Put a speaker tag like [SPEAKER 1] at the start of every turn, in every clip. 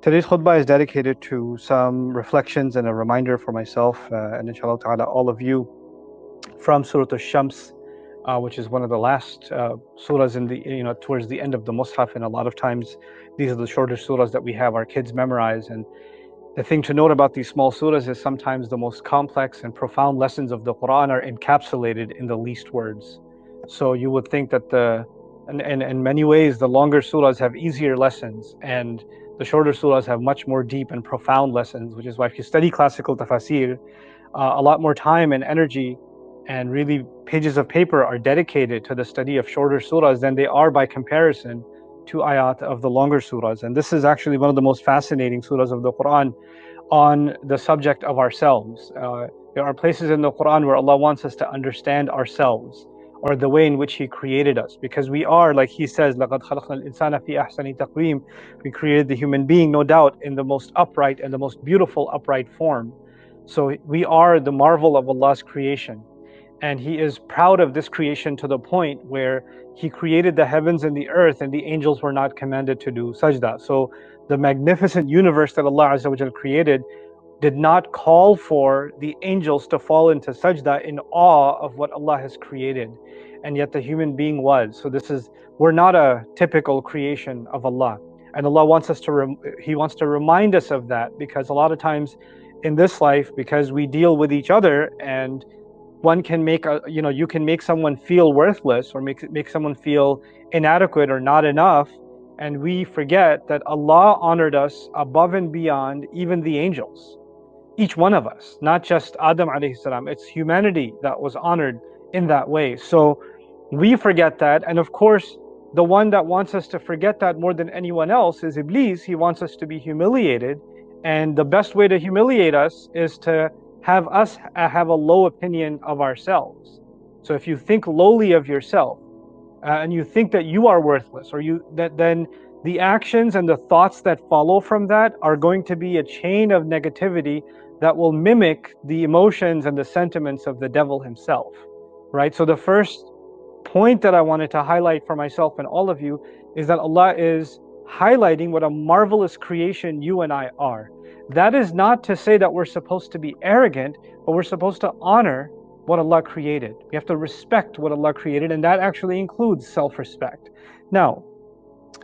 [SPEAKER 1] Today's khutbah is dedicated to some reflections and a reminder for myself and inshallah ta'ala all of you from Surah Al-Shams, which is one of the last surahs in the towards the end of the Mus'haf, and a lot of times these are the shorter surahs that we have our kids memorize. And the thing to note about these small surahs is sometimes the most complex and profound lessons of the Quran are encapsulated in the least words. So you would think that in many ways, the longer surahs have easier lessons, and the shorter surahs have much more deep and profound lessons, which is why if you study classical tafsir, a lot more time and energy and really pages of paper are dedicated to the study of shorter surahs than they are by comparison to ayat of the longer surahs. And this is actually one of the most fascinating surahs of the Quran on the subject of ourselves. There are places in the Quran where Allah wants us to understand ourselves, or the way in which He created us, because we are, like He says, لَقَدْ خَلَقْنَا الْإِنسَانَ فِي أَحْسَنِ تَقْوِيمٍ. We created the human being, no doubt, in the most upright and the most beautiful upright form. So we are the marvel of Allah's creation, and He is proud of this creation to the point where He created the heavens and the earth, and the angels were not commanded to do sajda. So the magnificent universe that Allah Azza wa Jal created did not call for the angels to fall into sajda in awe of what Allah has created, and yet the human being was. So we're not a typical creation of Allah, and Allah wants us He wants to remind us of that, because a lot of times in this life, because we deal with each other, and one can you can make someone feel worthless, or make someone feel inadequate or not enough, and we forget that Allah honored us above and beyond even the angels. Each one of us, not just Adam alayhi salam, it's humanity that was honored in that way. So we forget that, and of course the one that wants us to forget that more than anyone else is Iblis. He wants us to be humiliated, and the best way to humiliate us is to have us have a low opinion of ourselves. So if you think lowly of yourself, and you think that you are worthless, or then the actions and the thoughts that follow from that are going to be a chain of negativity that will mimic the emotions and the sentiments of the devil himself, right? So the first point that I wanted to highlight for myself and all of you is that Allah is highlighting what a marvelous creation you and I are. That is not to say that we're supposed to be arrogant, but we're supposed to honor what Allah created. We have to respect what Allah created, and that actually includes self-respect. Now,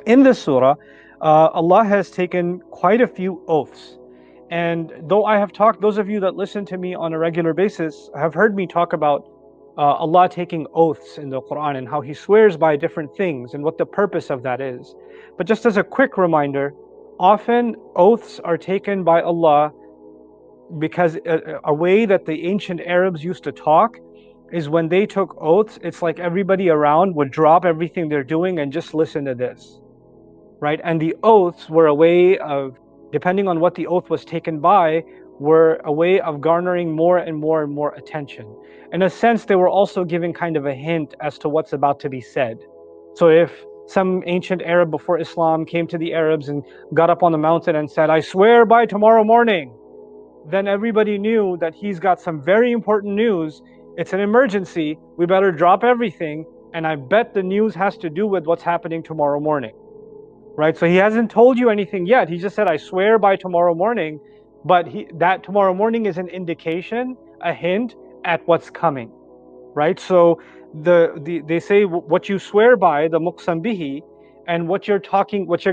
[SPEAKER 1] in this surah, Allah has taken quite a few oaths. And though I have talked, those of you that listen to me on a regular basis have heard me talk about Allah taking oaths in the Quran and how He swears by different things and what the purpose of that is. But just as a quick reminder, often oaths are taken by Allah because a way that the ancient Arabs used to talk is when they took oaths, it's like everybody around would drop everything they're doing and just listen to this, right? And the oaths were a way of, depending on what the oath was taken by, were a way of garnering more and more and more attention. In a sense, they were also giving kind of a hint as to what's about to be said. So if some ancient Arab before Islam came to the Arabs and got up on the mountain and said, "I swear by tomorrow morning," then everybody knew that he's got some very important news. It's an emergency. We better drop everything. And I bet the news has to do with what's happening tomorrow morning. Right? So he hasn't told you anything yet. He just said, "I swear by tomorrow morning." But that tomorrow morning is an indication, a hint at what's coming. Right? So they say what you swear by, the muqsam bihi, and what you're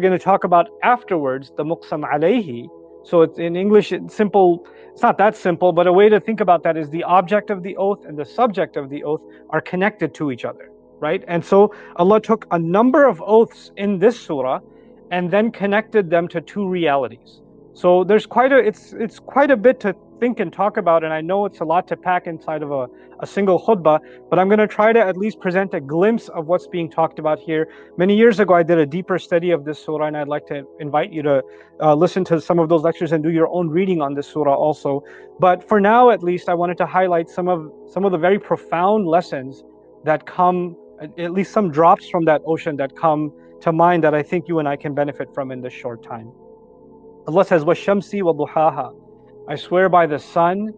[SPEAKER 1] going to talk about afterwards, the muqsam alayhi. So it's in English, it's simple. It's not that simple, but a way to think about that is the object of the oath and the subject of the oath are connected to each other, right? And so Allah took a number of oaths in this surah and then connected them to two realities. So there's it's quite a bit to think and talk about, and I know it's a lot to pack inside of a single khutbah, but I'm going to try to at least present a glimpse of what's being talked about here. Many years ago, I did a deeper study of this surah, and I'd like to invite you to listen to some of those lectures and do your own reading on this surah also. But for now, at least, I wanted to highlight some of the very profound lessons that come, at least some drops from that ocean that come to mind that I think you and I can benefit from in this short time. Allah says, وَالشَّمْسِ وَضُحَاهَا. I swear by the sun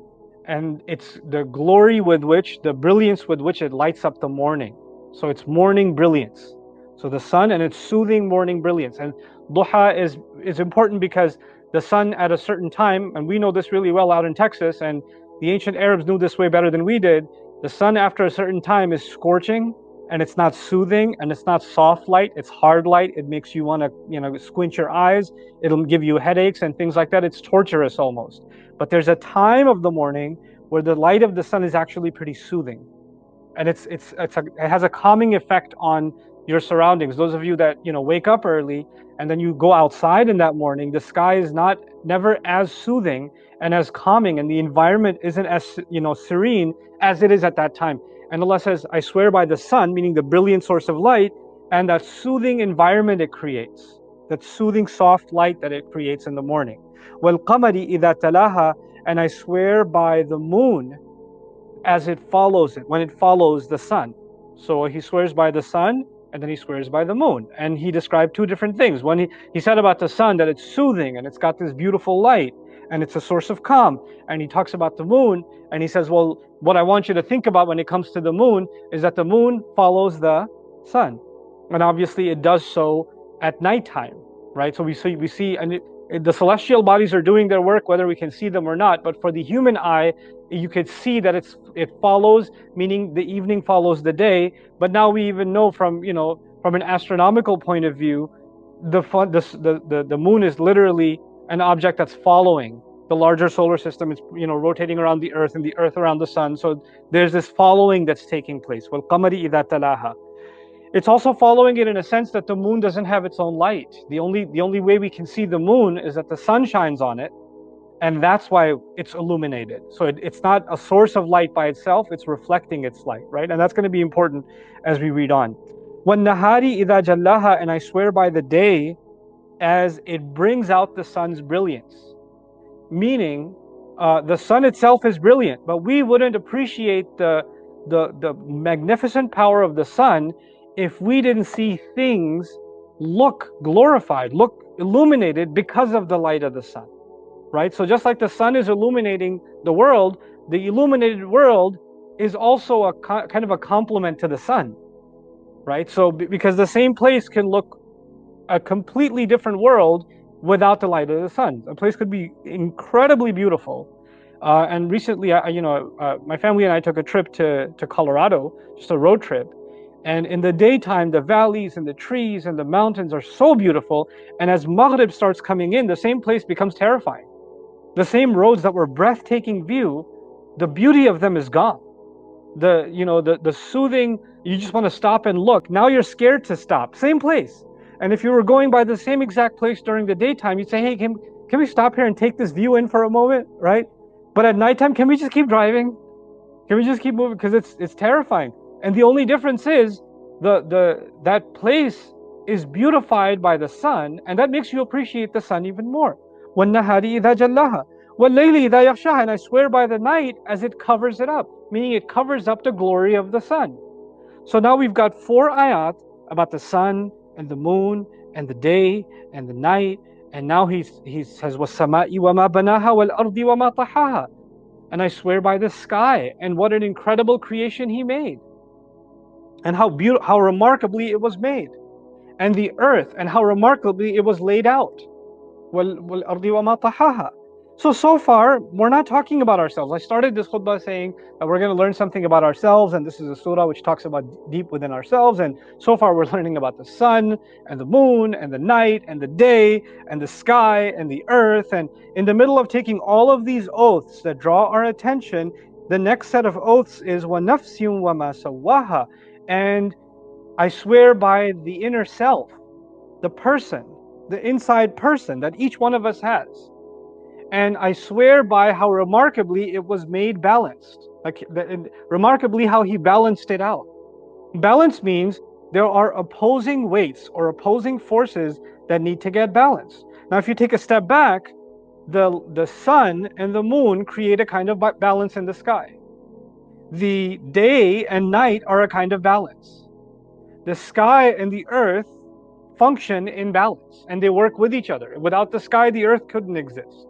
[SPEAKER 1] and it's the glory with which, the brilliance with which it lights up the morning. So it's morning brilliance. So the sun and its soothing morning brilliance. And duha is important because the sun at a certain time, and we know this really well out in Texas, and the ancient Arabs knew this way better than we did. The sun after a certain time is scorching, and it's not soothing, and it's not soft light, it's hard light. It makes you want to, squint your eyes. It'll give you headaches and things like that. It's torturous almost. But there's a time of the morning where the light of the sun is actually pretty soothing. And it has a calming effect on your surroundings. Those of you that wake up early and then you go outside in that morning, the sky is never as soothing and as calming, and the environment isn't as serene as it is at that time. And Allah says, I swear by the sun, meaning the brilliant source of light, and that soothing environment it creates, that soothing soft light that it creates in the morning. Wal qamari idha talaha, and I swear by the moon as it follows it, when it follows the sun. So he swears by the sun, and then he swears by the moon. And he described two different things. One, he said about the sun that it's soothing, and it's got this beautiful light, and it's a source of calm. And he talks about the moon, and he says, well, what I want you to think about when it comes to the moon is that the moon follows the sun. And obviously it does so at nighttime, right? So we see, and the celestial bodies are doing their work, whether we can see them or not. But for the human eye, you could see that it follows, meaning the evening follows the day. But now we even know from an astronomical point of view, the moon is literally an object that's following the larger solar system. It's rotating around the earth, and the earth around the sun. So there's this following that's taking place. Wal qamari idha talaha. It's also following it in a sense that the moon doesn't have its own light. The only way we can see the moon is that the sun shines on it, and that's why it's illuminated. So it's not a source of light by itself, it's reflecting its light, right? And that's going to be important as we read on. وَالنَّهَارِ إِذَا جَلَّهَا, and I swear by the day as it brings out the sun's brilliance. Meaning, the sun itself is brilliant, but we wouldn't appreciate the magnificent power of the sun if we didn't see things look glorified, look illuminated because of the light of the sun, right? So just like the sun is illuminating the world, the illuminated world is also a kind of a complement to the sun, right? So because the same place can look a completely different world without the light of the sun. A place could be incredibly beautiful. And recently, my family and I took a trip to Colorado, just a road trip. And in the daytime, the valleys and the trees and the mountains are so beautiful. And as Maghrib starts coming in, the same place becomes terrifying. The same roads that were breathtaking view, the beauty of them is gone. The soothing, you just want to stop and look. Now you're scared to stop. Same place. And if you were going by the same exact place during the daytime, you'd say, hey, can we stop here and take this view in for a moment, right? But at nighttime, can we just keep driving? Can we just keep moving? Because it's terrifying. And the only difference is that place is beautified by the sun, and that makes you appreciate the sun even more. وَالنَّهَارِ إِذَا جَلَّهَا وَاللَّيْلِ إِذَا يَغْشَاهَا, and I swear by the night as it covers it up, meaning it covers up the glory of the sun. So now we've got 4 ayat about the sun and the moon and the day and the night, and now he says وَالسَّمَاءِ وَمَا بَنَاهَا وَالْأَرْضِ وَمَا طَحَاهَا, and I swear by the sky and what an incredible creation he made, and how remarkably it was made, and the earth and how remarkably it was laid out. وَالْأَرْضِ وَمَا طَحَاهَا. So far, we're not talking about ourselves. I started this khutbah saying that we're going to learn something about ourselves, and this is a surah which talks about deep within ourselves. And so far, we're learning about the sun and the moon and the night and the day and the sky and the earth. And in the middle of taking all of these oaths that draw our attention, the next set of oaths is وَنَفْسٍ وَمَا سَوَّاهَا, and I swear by the inner self, the person, the inside person that each one of us has. And I swear by how remarkably it was made balanced. Remarkably how he balanced it out. Balance means there are opposing weights or opposing forces that need to get balanced. Now, if you take a step back, the sun and the moon create a kind of balance in the sky. The day and night are a kind of balance. The sky and the earth function in balance, and they work with each other. Without the sky, the earth couldn't exist.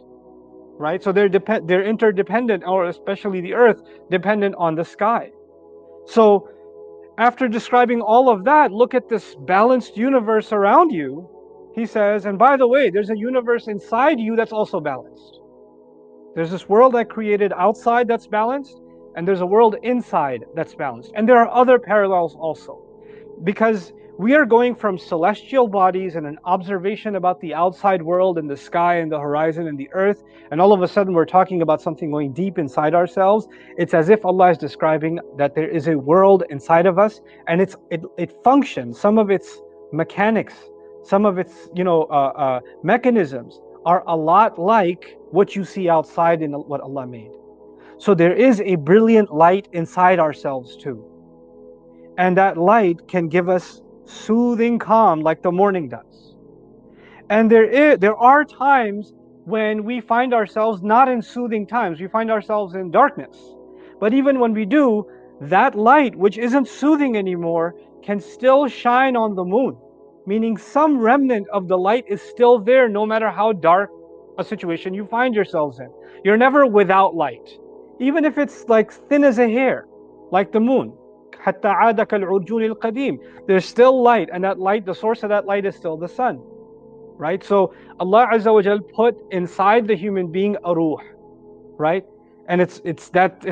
[SPEAKER 1] Right? So they're interdependent, or especially the earth, dependent on the sky. So After describing all of that, look at this balanced universe around you. He says, and by the way, there's a universe inside you that's also balanced. There's this world I created outside that's balanced, and there's a world inside that's balanced. And there are other parallels also. Because we are going from celestial bodies and an observation about the outside world and the sky and the horizon and the earth, and all of a sudden we're talking about something going deep inside ourselves. It's as if Allah is describing that there is a world inside of us, and it functions. Some of its mechanics, some of its mechanisms are a lot like what you see outside in what Allah made. So there is a brilliant light inside ourselves too. And that light can give us soothing calm like the morning does. And there are times when we find ourselves not in soothing times, we find ourselves in darkness. But even when we do, that light, which isn't soothing anymore, can still shine on the moon. Meaning some remnant of the light is still there no matter how dark a situation you find yourselves in. You're never without light. Even if it's like thin as a hair, like the moon. حتى عاد كالعرجون القديم. There's still light, and that light, the source of that light is still the sun. Right? So Allah Azza wa Jal put inside the human being a ruh, right? And it's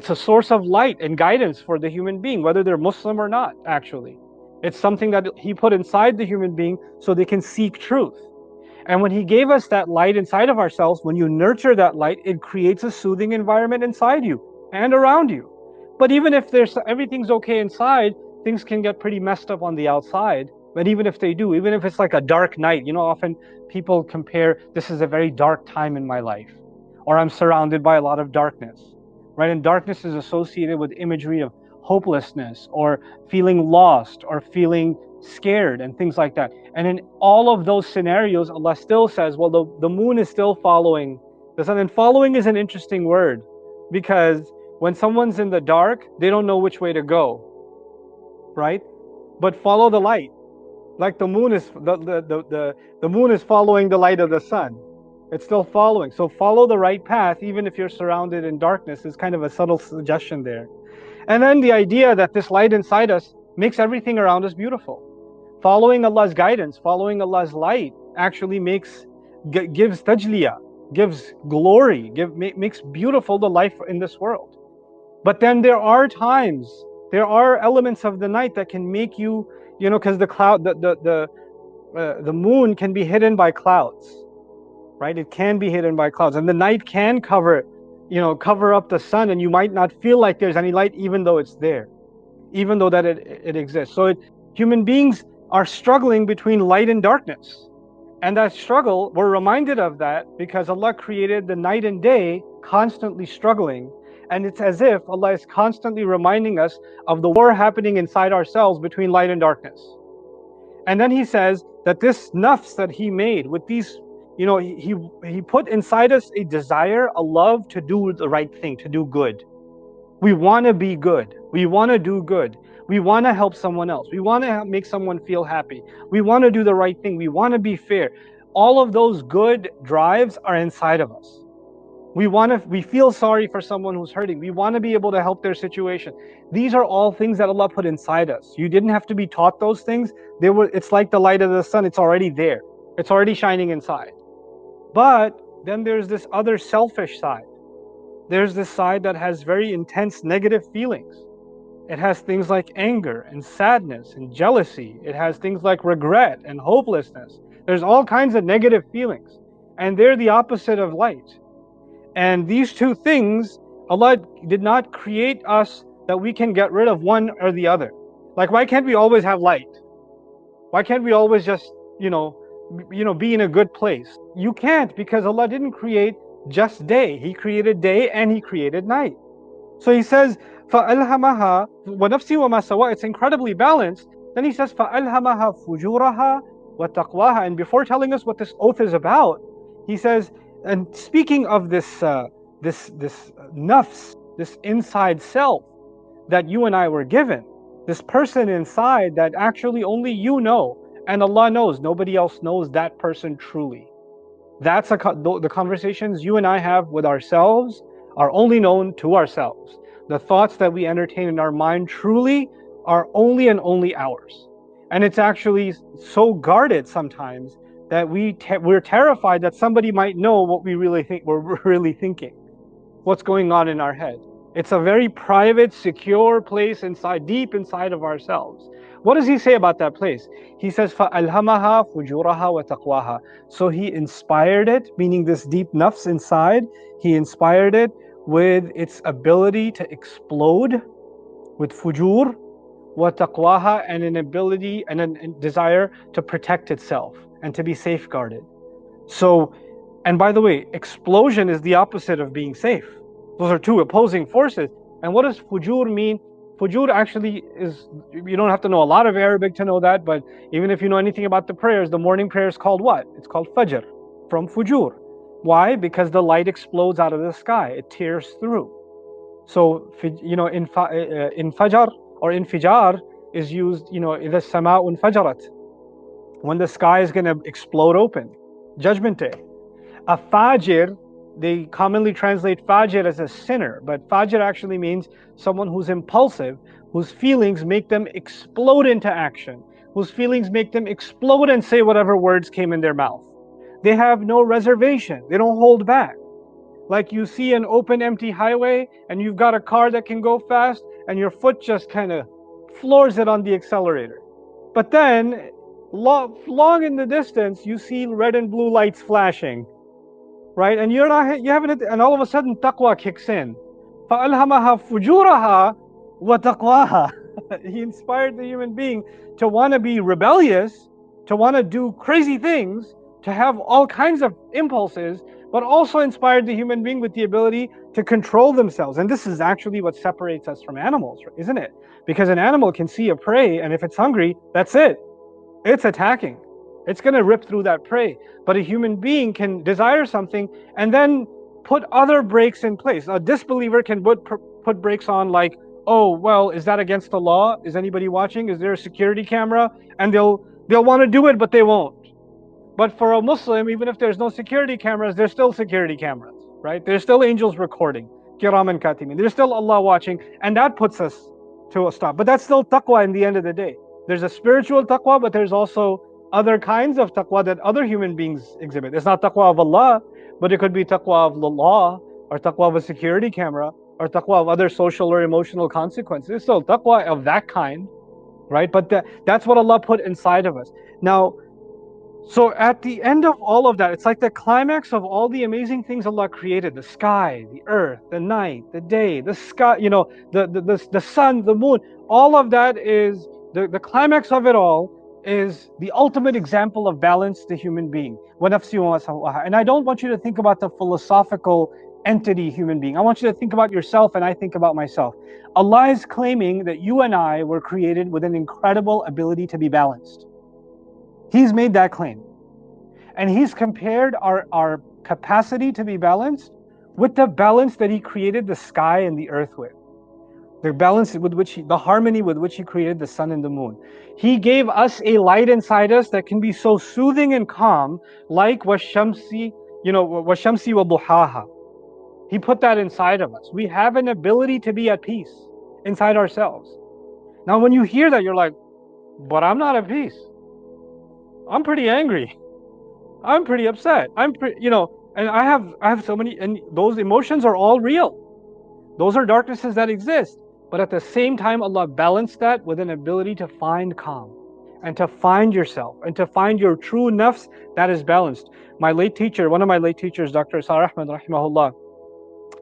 [SPEAKER 1] a source of light and guidance for the human being, whether they're Muslim or not, actually. It's something that He put inside the human being so they can seek truth. And when He gave us that light inside of ourselves, when you nurture that light, it creates a soothing environment inside you and around you. But even if everything's okay inside, things can get pretty messed up on the outside. But even if they do, even if it's like a dark night, often people compare, this is a very dark time in my life, or I'm surrounded by a lot of darkness, right? And darkness is associated with imagery of hopelessness or feeling lost or feeling scared and things like that. And in all of those scenarios, Allah still says, well, the moon is still following the sun. And following is an interesting word, because when someone's in the dark, they don't know which way to go, right? But follow the light. Like the moon is the moon is following the light of the sun. It's still following. So follow the right path, even if you're surrounded in darkness, is kind of a subtle suggestion there. And then the idea that this light inside us makes everything around us beautiful. Following Allah's guidance, following Allah's light actually gives tajliya, gives glory, makes beautiful the life in this world. But then there are times, there are elements of the night that can make you, because the moon can be hidden by clouds, right? It can be hidden by clouds, and the night can cover up the sun, and you might not feel like there's any light, even though it's there, even though that it exists. So human beings are struggling between light and darkness. And that struggle, we're reminded of that because Allah created the night and day constantly struggling. And it's as if Allah is constantly reminding us of the war happening inside ourselves between light and darkness. And then He says that this nafs that He made with these, He put inside us a desire, a love to do the right thing, to do good. We want to be good. We want to do good. We want to help someone else. We want to make someone feel happy. We want to do the right thing. We want to be fair. All of those good drives are inside of us. We feel sorry for someone who's hurting. We want to be able to help their situation. These are all things that Allah put inside us. You didn't have to be taught those things. It's like the light of the sun. It's already there. It's already shining inside. But then there's this other selfish side. There's this side that has very intense negative feelings. It has things like anger and sadness and jealousy. It has things like regret and hopelessness. There's all kinds of negative feelings. And they're the opposite of light. And these two things, Allah did not create us that we can get rid of one or the other. Like, why can't we always have light? Why can't we always just, be in a good place? You can't, because Allah didn't create just day. He created day and He created night. So He says, فَأَلْهَمَهَا وَنَفْسِ وَمَا سَوَى. It's incredibly balanced. Then He says, فَأَلْهَمَهَا فُجُورَهَا وَتَقْوَاهَا. And before telling us what this oath is about, He says, and speaking of this nafs, this inside self that you and I were given, this person inside that actually only you know, and Allah knows, nobody else knows that person truly. That's the conversations you and I have with ourselves are only known to ourselves. The thoughts that we entertain in our mind truly are only and only ours. And it's actually so guarded sometimes that we're terrified that somebody might know what we really think we're really thinking, what's going on in our head. It's a very private, secure place inside, deep inside of ourselves. What does he say about that place? He says, فَأَلْهَمَهَا فُجُورَهَا وَتَقْوَاهَا. So he inspired it, meaning this deep nafs inside, he inspired it with its ability to explode, with fujur, wa taqwaha, and an ability and a desire to protect itself and to be safeguarded. So, and by the way, explosion is the opposite of being safe. Those are two opposing forces. And what does fujur mean? Fujur actually is, you don't have to know a lot of Arabic to know that, but even if you know anything about the prayers, the morning prayer is called what? It's called fajr, from fujur. Why? Because the light explodes out of the sky. It tears through. So, you know, in fajr or infijar is used, you know, إِذَا السَّمَاءُ انْفَجَرَتْ, when the sky is going to explode open, Judgment Day. A fajr, they commonly translate fajr as a sinner, but fajr actually means someone who's impulsive, whose feelings make them explode into action, whose feelings make them explode and say whatever words came in their mouth. They have no reservation. They don't hold back. Like you see an open, empty highway, and you've got a car that can go fast, and your foot just kind of floors it on the accelerator. But then, long in the distance, you see red and blue lights flashing, right? And you haven't, and all of a sudden, taqwa kicks in. فَأَلْهَمَهَا فُجُورَهَا وَتَقْوَاهَا. He inspired the human being to want to be rebellious, to want to do crazy things, to have all kinds of impulses, but also inspired the human being with the ability to control themselves. And this is actually what separates us from animals, isn't it? Because an animal can see a prey, and if it's hungry, that's it. It's attacking. It's going to rip through that prey. But a human being can desire something and then put other brakes in place. A disbeliever can put brakes on, like, oh, well, is that against the law? Is anybody watching? Is there a security camera? And they'll want to do it, but they won't. But for a Muslim, even if there's no security cameras, there's still security cameras, right? There's still angels recording, kiram and katimin. There's still Allah watching, and that puts us to a stop. But that's still taqwa in the end of the day. There's a spiritual taqwa, but there's also other kinds of taqwa that other human beings exhibit. It's not taqwa of Allah, but it could be taqwa of the law, or taqwa of a security camera, or taqwa of other social or emotional consequences. It's still taqwa of that kind, right? But that's what Allah put inside of us. Now, so at the end of all of that, it's like the climax of all the amazing things Allah created: the sky, the earth, the night, the day, the sky, you know, the sun, the moon. All of that is the climax of it all is the ultimate example of balance, the human being. And I don't want you to think about the philosophical entity human being. I want you to think about yourself, and I think about myself. Allah is claiming that you and I were created with an incredible ability to be balanced. He's made that claim. And He's compared our capacity to be balanced with the balance that He created the sky and the earth with. The balance with which the harmony with which He created the sun and the moon. He gave us a light inside us that can be so soothing and calm, like washamsi, you know, washamsi wa duhaha. He put that inside of us. We have an ability to be at peace inside ourselves. Now, when you hear that, you're like, but I'm not at peace. I'm pretty angry. I'm pretty upset. You know, and I have so many, and those emotions are all real. Those are darknesses that exist. But at the same time, Allah balanced that with an ability to find calm and to find yourself and to find your true nafs that is balanced. My late teacher, one of my late teachers, Dr. Isar Ahmed, rahimahullah,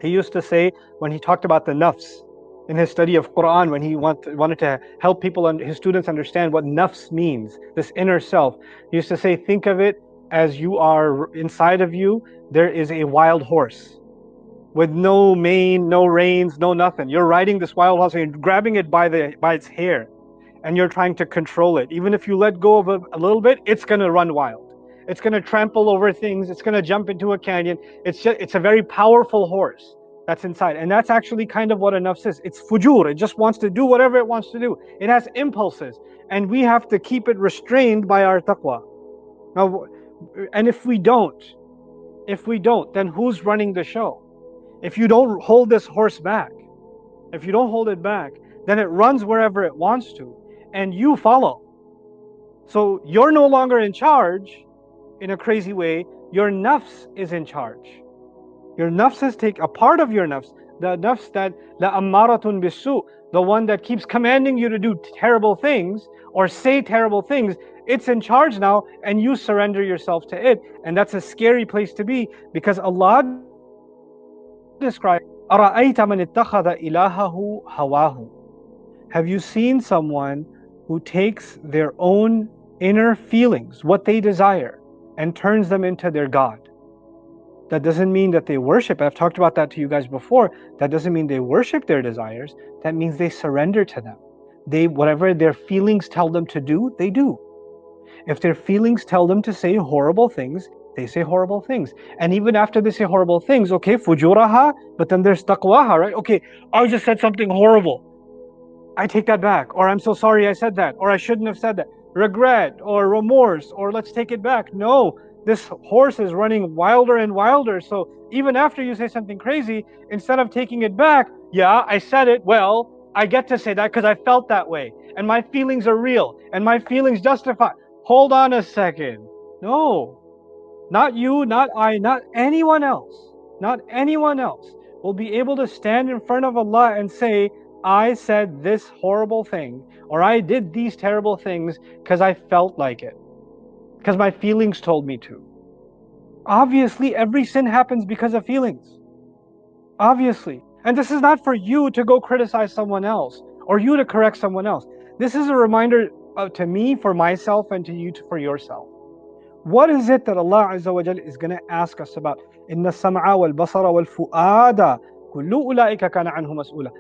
[SPEAKER 1] he used to say, when he talked about the nafs in his study of Quran, when he wanted to help people and his students understand what nafs means, this inner self, he used to say, think of it as you are inside of you, there is a wild horse with no mane, no reins, no nothing. You're riding this wild horse and you're grabbing it by its hair, and you're trying to control it. Even if you let go of it a little bit, it's going to run wild. It's going to trample over things. It's going to jump into a canyon. It's a very powerful horse that's inside. And that's actually kind of what a nafs is. It's fujur. It just wants to do whatever it wants to do. It has impulses. And we have to keep it restrained by our taqwa. Now, and if we don't, then who's running the show? If you don't hold this horse back, if you don't hold it back, then it runs wherever it wants to, and you follow. So you're no longer in charge in a crazy way. Your nafs is in charge. Your nafs is take a part of your nafs, the nafs that la ammaratun bisu, the one that keeps commanding you to do terrible things or say terrible things. It's in charge now, and you surrender yourself to it. And that's a scary place to be, because Allah describes, أَرَأَيْتَ مَنِ اتَّخَذَ إِلَهَهُ هَوَاهُ. Have you seen someone who takes their own inner feelings, what they desire, and turns them into their God? That doesn't mean that they worship. I've talked about that to you guys before. That doesn't mean they worship their desires. That means they surrender to them. Whatever their feelings tell them to do, they do. If their feelings tell them to say horrible things, they say horrible things. And even after they say horrible things, okay, fujuraha, but then there's taqwaha, right? Okay, I just said something horrible. I take that back. Or I'm so sorry I said that. Or I shouldn't have said that. Regret or remorse, or let's take it back. No, this horse is running wilder and wilder. So even after you say something crazy, instead of taking it back, yeah, I said it, well, I get to say that because I felt that way. And my feelings are real. And my feelings justify. Hold on a second. No, not you, not I, not anyone else. Not anyone else will be able to stand in front of Allah and say, I said this horrible thing, or I did these terrible things because I felt like it, because my feelings told me to. Obviously, every sin happens because of feelings. Obviously. And this is not for you to go criticize someone else, or you to correct someone else. This is a reminder to me, for myself, and to you for yourself. What is it that Allah Azza wa Jal is going to ask us about? Inna sam'a wal basara wal fu'ada kullu ulaika kana anhu mas'ula.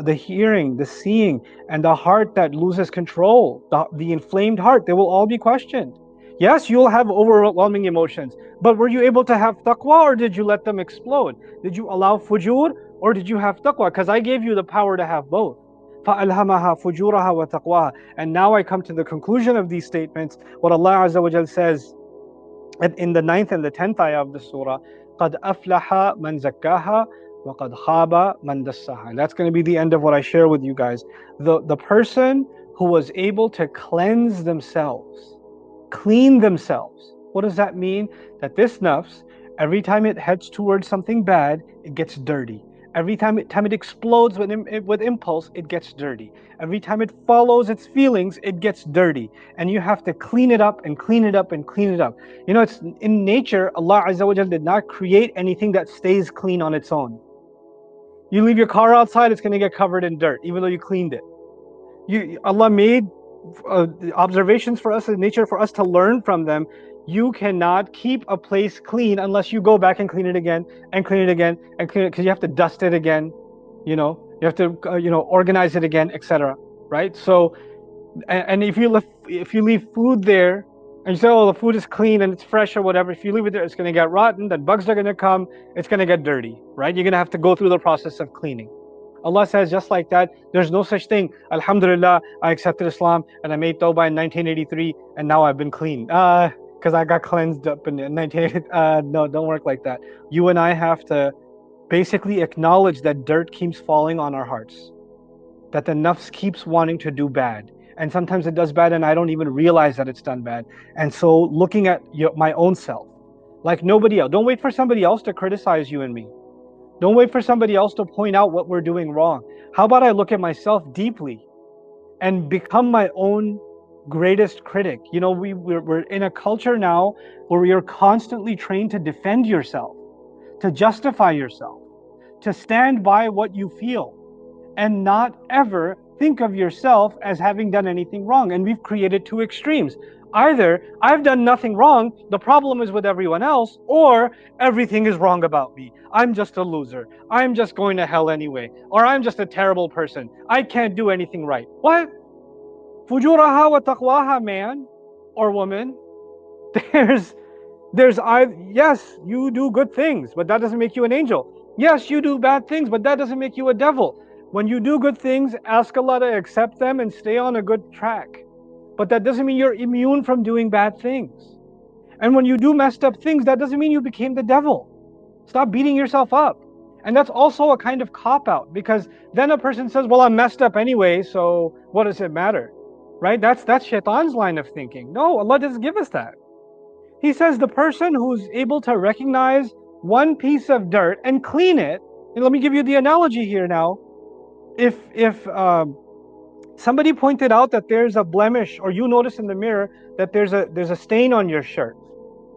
[SPEAKER 1] The hearing, the seeing, and the heart that loses control, the inflamed heart, they will all be questioned. Yes, you'll have overwhelming emotions, but were you able to have taqwa, or did you let them explode? Did you allow fujur, or did you have taqwa? Because I gave you the power to have both. فَأَلْهَمَهَا فُجُورَهَا وَتَقْوَاهَا. And now I come to the conclusion of these statements. What Allah Azza wa Jal says in the 9th and the 10th ayah of the surah, قَدْ أَفْلَحَ مَنْ زَكَّاهَا وَقَدْ خَابَ مَنْ دَسَّاهَا. And that's going to be the end of what I share with you guys. The person who was able to cleanse themselves, clean themselves. What does that mean? That this nafs, every time it heads towards something bad, it gets dirty. Every time it explodes with impulse, it gets dirty. Every time it follows its feelings, it gets dirty. And you have to clean it up and clean it up and clean it up. You know, it's in nature, Allah Azza wa Jal did not create anything that stays clean on its own. You leave your car outside, it's going to get covered in dirt, even though you cleaned it. Allah made observations for us in nature for us to learn from them. You cannot keep a place clean unless you go back and clean it again and clean it again and clean it, because you have to dust it again, you have to organize it again, etc. Right? So, and if you leave food there and you say, oh, the food is clean and it's fresh or whatever, if you leave it there, it's going to get rotten, then bugs are going to come, it's going to get dirty, right? You're going to have to go through the process of cleaning. Allah says, just like that, there's no such thing. Alhamdulillah, I accepted Islam and I made tawbah in 1983 and now I've been clean. Because I got cleansed up in 1980. No, don't work like that. You and I have to basically acknowledge that dirt keeps falling on our hearts, that the nafs keeps wanting to do bad, and sometimes it does bad and I don't even realize that it's done bad. And so looking at my own self, like nobody else. Don't wait for somebody else to criticize you and me. Don't wait for somebody else to point out what we're doing wrong. How about I look at myself deeply and become my own greatest critic? We're in a culture now where we are constantly trained to defend yourself, to justify yourself, to stand by what you feel, and not ever think of yourself as having done anything wrong. And we've created two extremes. Either I've done nothing wrong, the problem is with everyone else, or everything is wrong about me. I'm just a loser. I'm just going to hell anyway. Or I'm just a terrible person. I can't do anything right. What? Fujuraha wa taqwaha, man or woman. Yes, you do good things, but that doesn't make you an angel. Yes, you do bad things, but that doesn't make you a devil. When you do good things, ask Allah to accept them and stay on a good track. But that doesn't mean you're immune from doing bad things. And when you do messed up things, that doesn't mean you became the devil. Stop beating yourself up. And that's also a kind of cop-out, because then a person says, well, I'm messed up anyway, so what does it matter? Right? That's shaitan's line of thinking. No, Allah doesn't give us that. He says the person who's able to recognize one piece of dirt and clean it, and let me give you the analogy here now. If somebody pointed out that there's a blemish, or you notice in the mirror that there's a stain on your shirt,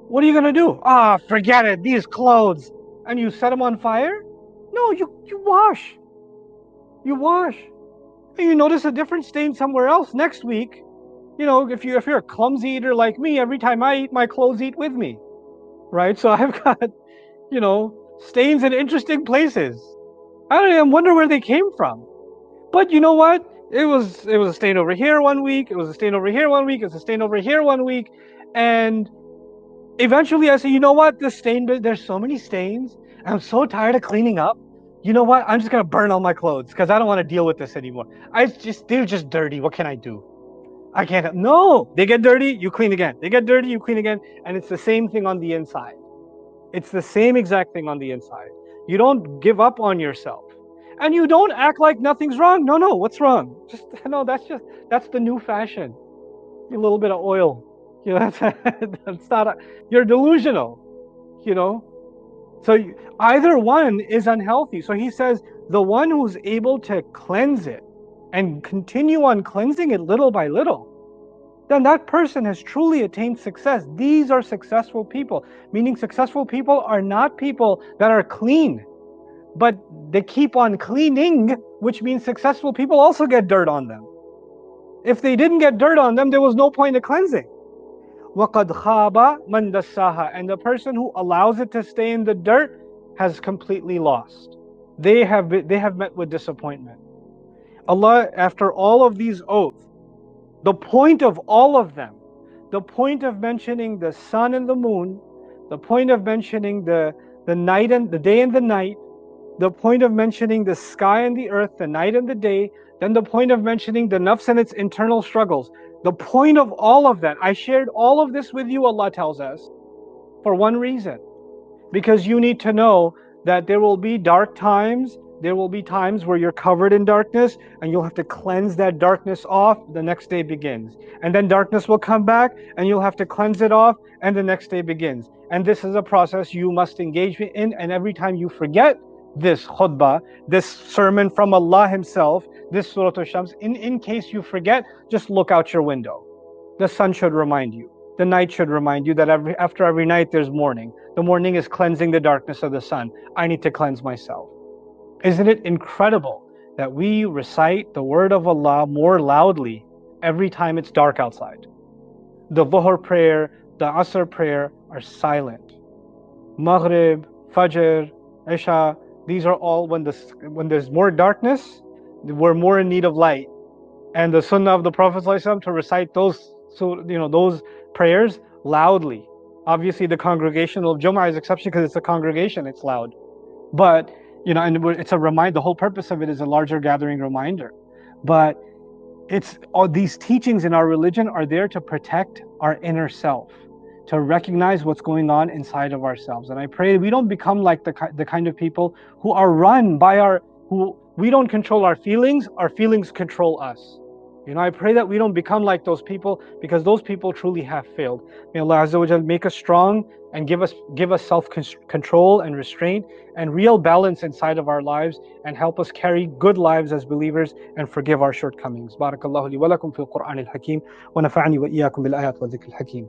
[SPEAKER 1] what are you gonna do? Forget it, these clothes. And you set them on fire? No, you wash. You wash. And you notice a different stain somewhere else next week. You know, if you're a clumsy eater like me, every time I eat, my clothes eat with me. Right? So I've got, stains in interesting places. I don't even wonder where they came from. But you know what? It was a stain over here one week, it was a stain over here one week, it's a stain over here one week, and eventually I say, you know what, this stain, there's so many stains, I'm so tired of cleaning up. You know what, I'm just gonna burn all my clothes because I don't want to deal with this anymore. They're just dirty. What can I do? I can't. No, they get dirty, you clean again. They get dirty, you clean again. And it's the same thing on the inside. It's the same exact thing on the inside. You don't give up on yourself. And you don't act like nothing's wrong. No, what's wrong? That's the new fashion. A little bit of oil. That's not you're delusional, So either one is unhealthy. So he says the one who's able to cleanse it and continue on cleansing it little by little, then that person has truly attained success. These are successful people, meaning successful people are not people that are clean, but they keep on cleaning, which means successful people also get dirt on them. If they didn't get dirt on them, there was no point of cleansing. وَقَدْ خَابَ مَنْ دَسَّاهَا. And the person who allows it to stay in the dirt has completely lost. They have met with disappointment. Allah, after all of these oaths, the point of all of them, the point of mentioning the sun and the moon, the point of mentioning the night and the day and the night, the point of mentioning the sky and the earth, the night and the day, then the point of mentioning the nafs and its internal struggles. The point of all of that, I shared all of this with you, Allah tells us, for one reason. Because you need to know that there will be dark times, there will be times where you're covered in darkness and you'll have to cleanse that darkness off, the next day begins. And then darkness will come back and you'll have to cleanse it off and the next day begins. And this is a process you must engage in, and every time you forget this khutbah, this sermon from Allah Himself, this Surah Al-Shams, in case you forget, just look out your window. The sun should remind you. The night should remind you that after every night there's morning. The morning is cleansing the darkness of the sun. I need to cleanse myself. Isn't it incredible that we recite the word of Allah more loudly every time it's dark outside? The Dhuhr prayer, the Asr prayer are silent. Maghrib, Fajr, Isha, these are all when there's more darkness, we're more in need of light. And the sunnah of the Prophet ﷺ to recite those prayers loudly. Obviously the congregational Jum'ah is exception because it's a congregation, it's loud. But and it's a reminder. The whole purpose of it is a larger gathering reminder. But it's all these teachings in our religion are there to protect our inner self, to recognize what's going on inside of ourselves. And I pray we don't become like the kind of people who are run by who we don't control our feelings control us. I pray that we don't become like those people, because those people truly have failed. May Allah Azza wa Jal make us strong and give us self-control and restraint and real balance inside of our lives, and help us carry good lives as believers and forgive our shortcomings. Barakallahu li wa lakum fil Qur'anil Hakim wa nafa'ani wa iyyakum bil ayat wa dhikril hakim.